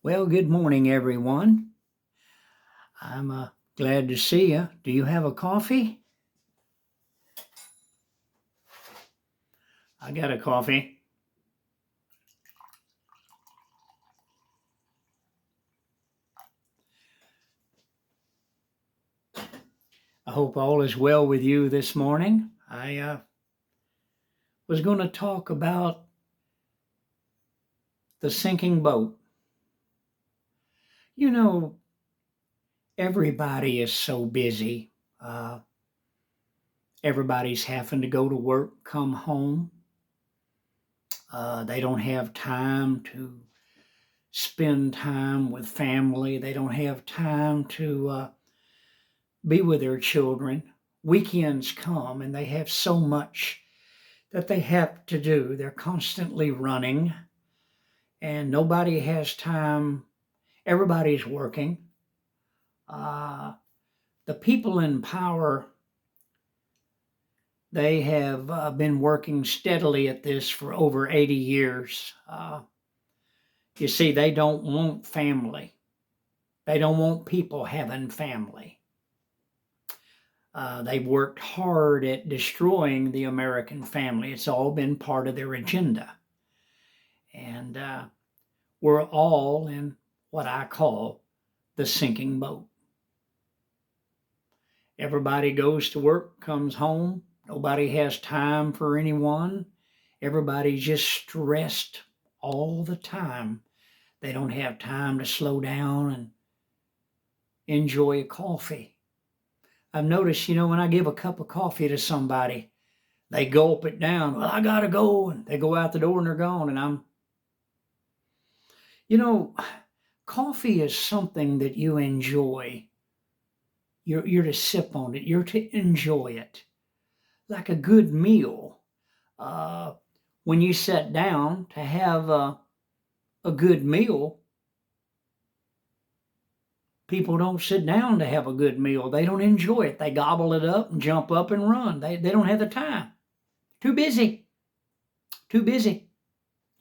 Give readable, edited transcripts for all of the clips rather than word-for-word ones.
Well, good morning, everyone. I'm glad to see you. Do you have a coffee? I got a coffee. I hope all is well with you this morning. I was going to talk about the sinking boat. You know, everybody is so busy. Uh, Everybody's having to go to work, come home. They don't have time to spend time with family. They don't have time to be with their children. Weekends come and they have so much that they have to do. They're constantly running and nobody has time. Everybody's working. Uh, the people in power, they have been working steadily at this for over 80 years. You see, they don't want family. They don't want people having family. They've worked hard at destroying the American family. It's all been part of their agenda. And we're all in what I call the sinking boat. Everybody goes to work, comes home. Nobody has time for anyone. Everybody's just stressed all the time. They don't have time to slow down and enjoy a coffee. I've noticed, when I give a cup of coffee to somebody, they gulp it down. Well, I gotta go. And they go out the door and they're gone. And you know, coffee is something that you enjoy. You're to sip on it. You're to enjoy it. Like a good meal. Uh, when you sit down to have a good meal, people don't sit down to have a good meal. They don't enjoy it. They gobble it up and jump up and run. They don't have the time. Too busy. Too busy.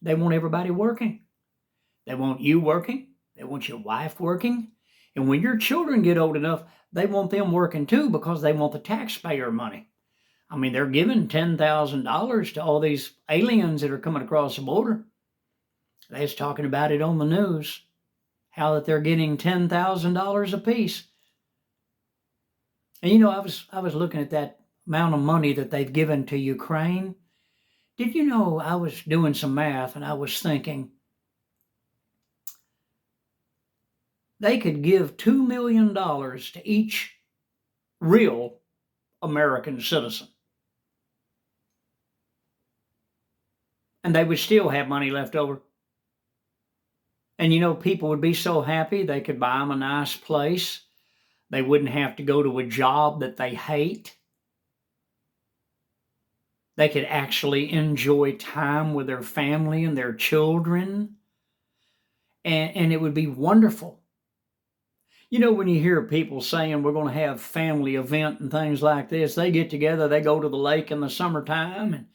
They want everybody working. They want you working. They want your wife working. And when your children get old enough, they want them working too because they want the taxpayer money. I mean, they're giving $10,000 to all these aliens that are coming across the border. They was talking about it on the news, how that they're getting $10,000 apiece. And I was looking at that amount of money that they've given to Ukraine. Did you know I was doing some math and I was thinking they could give $2 million to each real American citizen. And they would still have money left over. And people would be so happy they could buy them a nice place. They wouldn't have to go to a job that they hate. They could actually enjoy time with their family and their children. And it would be wonderful. When you hear people saying we're going to have family event and things like this, they get together, they go to the lake in the summertime, and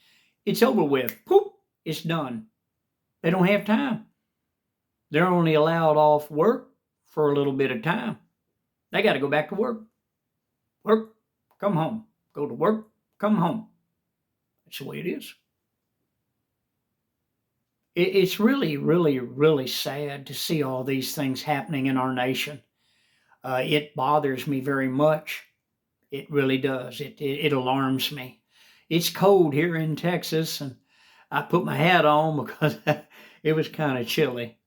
it's over with. Poof, it's done. They don't have time. They're only allowed off work for a little bit of time. They got to go back to work. Work, come home. Go to work, come home. That's the way it is. It's really, really, really sad to see all these things happening in our nation. It bothers me very much. It really does. It alarms me. It's cold here in Texas, and I put my hat on because it was kind of chilly.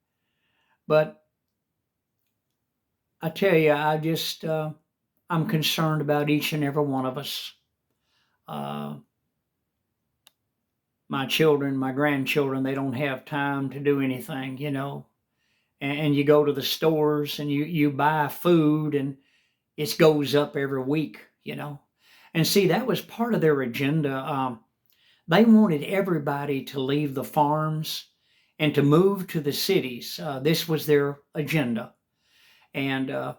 But I tell you, I'm concerned about each and every one of us. Uh, my children, my grandchildren, they don't have time to do anything. And you go to the stores and you buy food and it goes up every week. And see, that was part of their agenda. They wanted everybody to leave the farms and to move to the cities. This was their agenda. And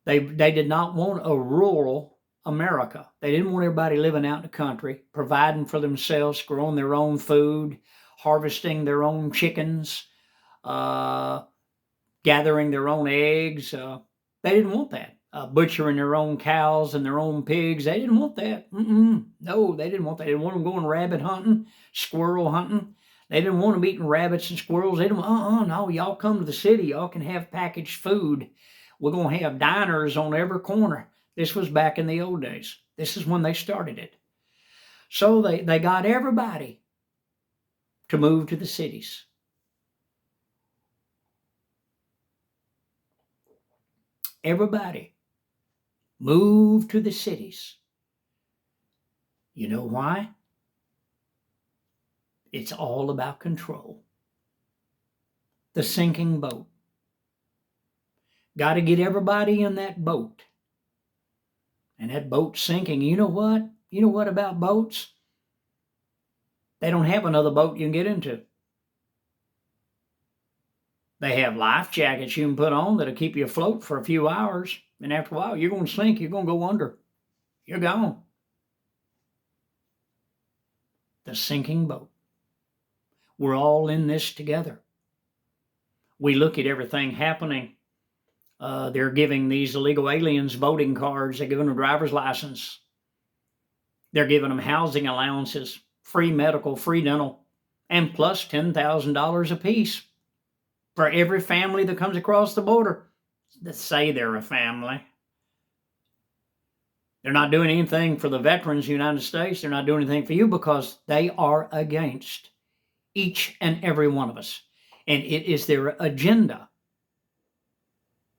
they did not want a rural America. They didn't want everybody living out in the country, providing for themselves, growing their own food, harvesting their own chickens, uh, gathering their own eggs. They didn't want that. Butchering their own cows and their own pigs. They didn't want that. No, they didn't want that. They didn't want them going rabbit hunting, squirrel hunting. They didn't want them eating rabbits and squirrels. They didn't want, no, y'all come to the city. Y'all can have packaged food. We're going to have diners on every corner. This was back in the old days. This is when they started it. So they got everybody to move to the cities. Everybody moved to the cities. You know why? It's all about control. The sinking boat. Got to get everybody in that boat. And that boat's sinking. You know what? You know what about boats? They don't have another boat you can get into. They have life jackets you can put on that'll keep you afloat for a few hours. And after a while, you're going to sink. You're going to go under. You're gone. The sinking boat. We're all in this together. We look at everything happening. They're giving these illegal aliens voting cards. They're giving them a driver's license. They're giving them housing allowances, free medical, free dental, and plus $10,000 apiece for every family that comes across the border that say they're a family. They're not doing anything for the veterans of the United States. They're not doing anything for you because they are against each and every one of us. And it is their agenda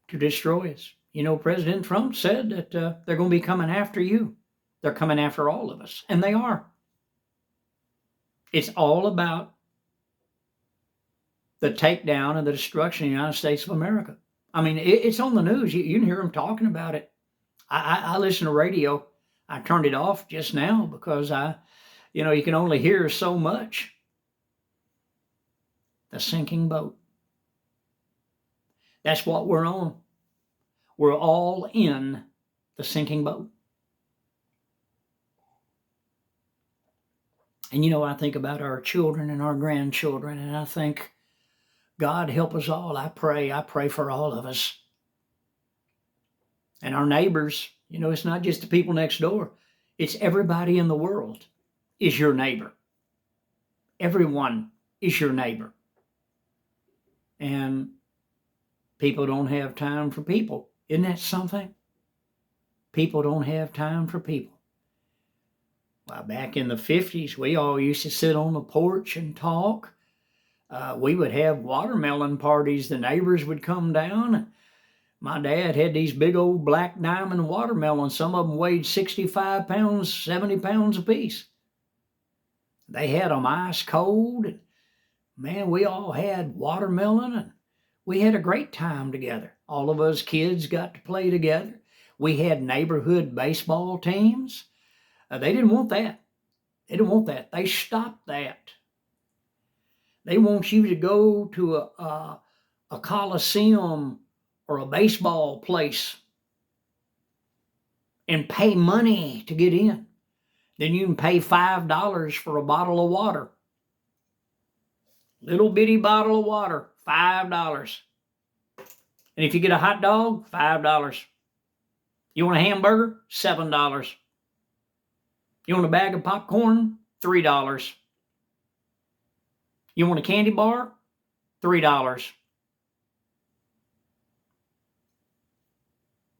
to destroy us. You know, President Trump said that they're going to be coming after you. They're coming after all of us. And they are. It's all about the takedown and the destruction of the United States of America. I mean, it's on the news. You can hear them talking about it. I listen to radio. I turned it off just now because you can only hear so much. The sinking boat. That's what we're on. We're all in the sinking boat. And I think about our children and our grandchildren, and I think, God help us all. I pray for all of us. And our neighbors, it's not just the people next door. It's everybody in the world is your neighbor. Everyone is your neighbor. And people don't have time for people. Isn't that something? People don't have time for people. Well, back in the 50s, we all used to sit on the porch and talk. We would have watermelon parties. The neighbors would come down. My dad had these big old black diamond watermelons. Some of them weighed 65 pounds, 70 pounds apiece. They had them ice cold. And man, we all had watermelon, and we had a great time together. All of us kids got to play together. We had neighborhood baseball teams. They didn't want that. They didn't want that. They stopped that. They want you to go to a coliseum or a baseball place and pay money to get in. Then you can pay $5 for a bottle of water. Little bitty bottle of water, $5. And if you get a hot dog, $5. You want a hamburger? $7. You want a bag of popcorn? $3. You want a candy bar? $3.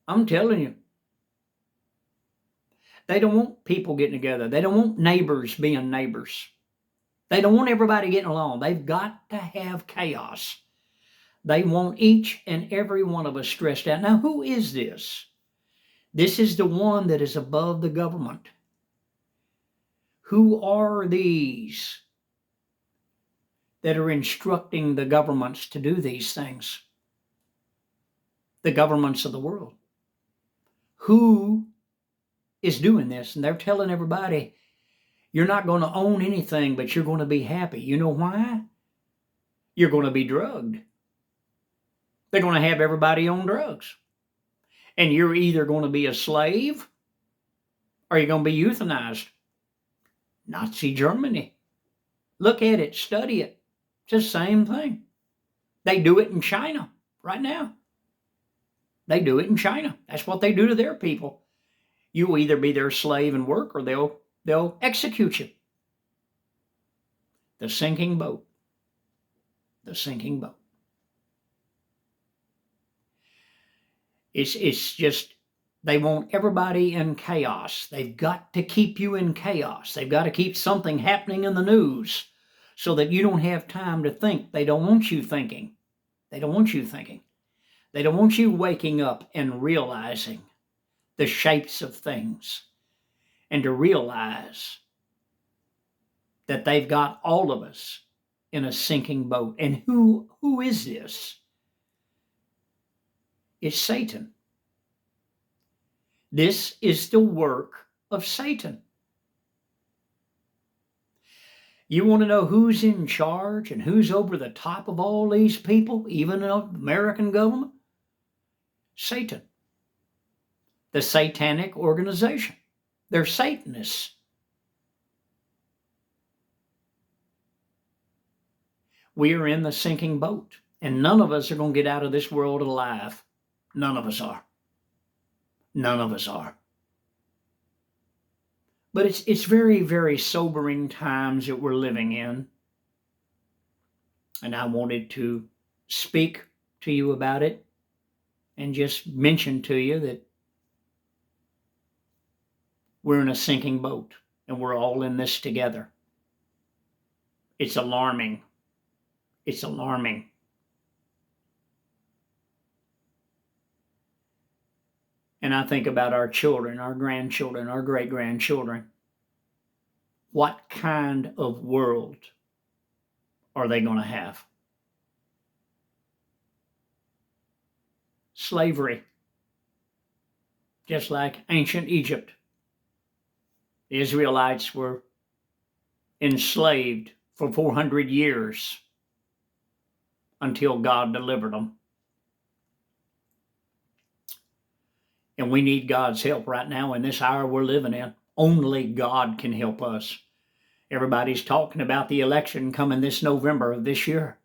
I'm telling you. They don't want people getting together. They don't want neighbors being neighbors. They don't want everybody getting along. They've got to have chaos. They want each and every one of us stressed out. Now, who is this? This is the one that is above the government. Who are these that are instructing the governments to do these things? The governments of the world. Who is doing this? And they're telling everybody, you're not going to own anything, but you're going to be happy. You know why? You're going to be drugged. They're going to have everybody on drugs. And you're either going to be a slave or you're going to be euthanized. Nazi Germany. Look at it, study it. It's the same thing. They do it in China right now. They do it in China. That's what they do to their people. You will either be their slave and work, or they'll execute you. The sinking boat. The sinking boat. It's just, they want everybody in chaos. They've got to keep you in chaos. They've got to keep something happening in the news so that you don't have time to think. They don't want you thinking. They don't want you thinking. They don't want you waking up and realizing the shapes of things, and to realize that they've got all of us in a sinking boat. And who is this? It's Satan. This is the work of Satan. You want to know who's in charge and who's over the top of all these people, even of the American government? Satan. The satanic organization. They're Satanists. We are in the sinking boat, and none of us are going to get out of this world alive. None of us are. None of us are. But it's very, very sobering times that we're living in. And I wanted to speak to you about it and just mention to you that we're in a sinking boat and we're all in this together. It's alarming. It's alarming. And I think about our children, our grandchildren, our great-grandchildren. What kind of world are they going to have? Slavery. Just like ancient Egypt. The Israelites were enslaved for 400 years until God delivered them. And we need God's help right now in this hour we're living in. Only God can help us. Everybody's talking about the election coming this November of this year.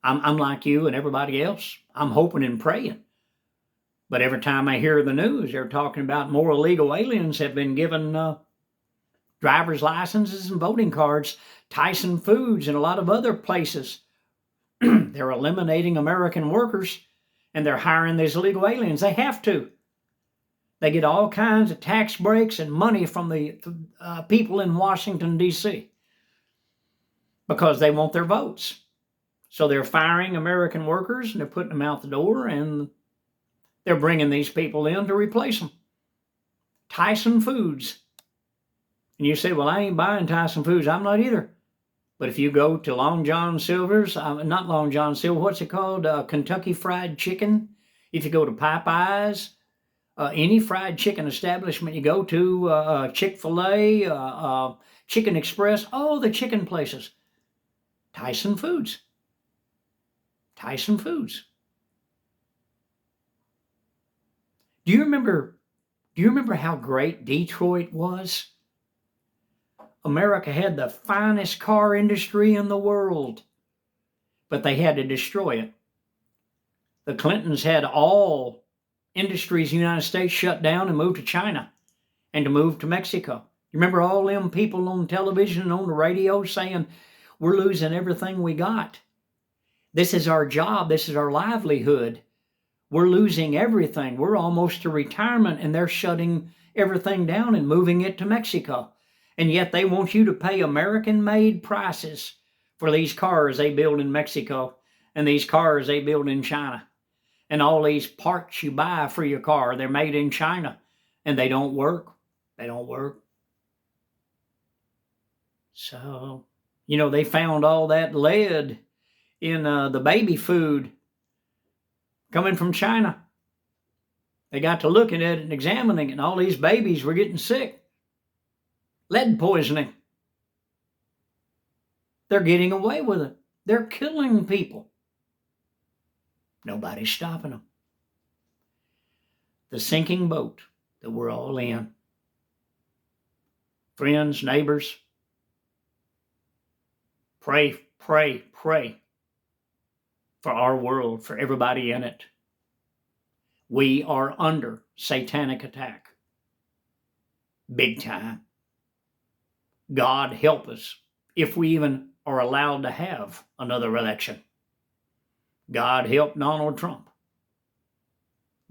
I'm like you and everybody else. I'm hoping and praying. But every time I hear the news, they're talking about more illegal aliens have been given driver's licenses and voting cards. Tyson Foods and a lot of other places. They're eliminating American workers and they're hiring these illegal aliens. They have to. They get all kinds of tax breaks and money from the people in Washington, D.C. because they want their votes. So they're firing American workers and they're putting them out the door and they're bringing these people in to replace them. Tyson Foods. And you say, well, I ain't buying Tyson Foods. I'm not either. But if you go to Long John Silver's, not Long John Silver, what's it called? Kentucky Fried Chicken. If you go to Popeyes, any fried chicken establishment you go to, Chick-fil-A, Chicken Express, all the chicken places. Tyson Foods. Tyson Foods. Do you remember how great Detroit was? America had the finest car industry in the world, but they had to destroy it. The Clintons had all industries in the United States shut down and moved to China and to move to Mexico. You remember all them people on television and on the radio saying, we're losing everything we got. This is our job. This is our livelihood. We're losing everything. We're almost to retirement and they're shutting everything down and moving it to Mexico. And yet they want you to pay American-made prices for these cars they build in Mexico and these cars they build in China. And all these parts you buy for your car, they're made in China and they don't work. They don't work. So, they found all that lead in the baby food coming from China. They got to looking at it and examining it, and all these babies were getting sick. Lead poisoning. They're getting away with it. They're killing people. Nobody's stopping them. The sinking boat that we're all in. Friends, neighbors, pray, pray, pray for our world, for everybody in it. We are under satanic attack. Big time. God help us if we even are allowed to have another election. God help Donald Trump.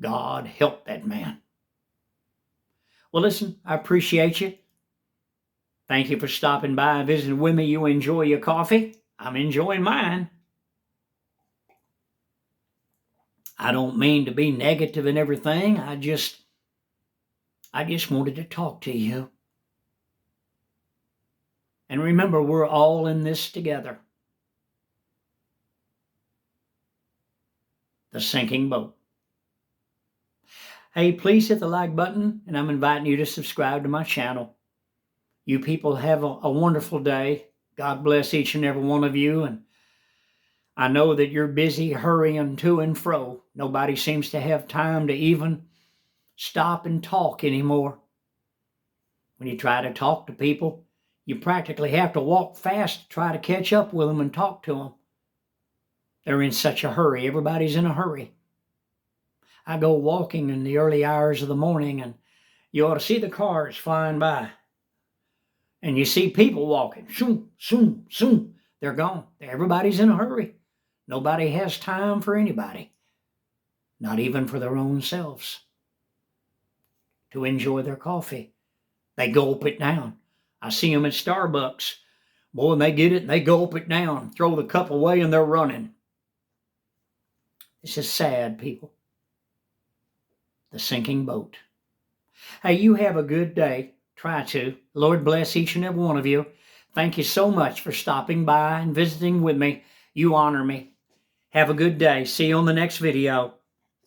God help that man. Well, listen, I appreciate you. Thank you for stopping by and visiting with me. You enjoy your coffee. I'm enjoying mine. I don't mean to be negative and everything. I just wanted to talk to you. And remember, we're all in this together. The sinking boat. Hey, please hit the like button, and I'm inviting you to subscribe to my channel. You people have a wonderful day. God bless each and every one of you. And I know that you're busy hurrying to and fro. Nobody seems to have time to even stop and talk anymore. When you try to talk to people, you practically have to walk fast to try to catch up with them and talk to them. They're in such a hurry. Everybody's in a hurry. I go walking in the early hours of the morning, and you ought to see the cars flying by. And you see people walking. Soon, soon, soon. They're gone. Everybody's in a hurry. Nobody has time for anybody. Not even for their own selves. To enjoy their coffee. They gulp it down. I see them at Starbucks. Boy, and they get it and they gulp it down. Throw the cup away and they're running. This is sad, people. The sinking boat. Hey, you have a good day. Try to. Lord bless each and every one of you. Thank you so much for stopping by and visiting with me. You honor me. Have a good day. See you on the next video.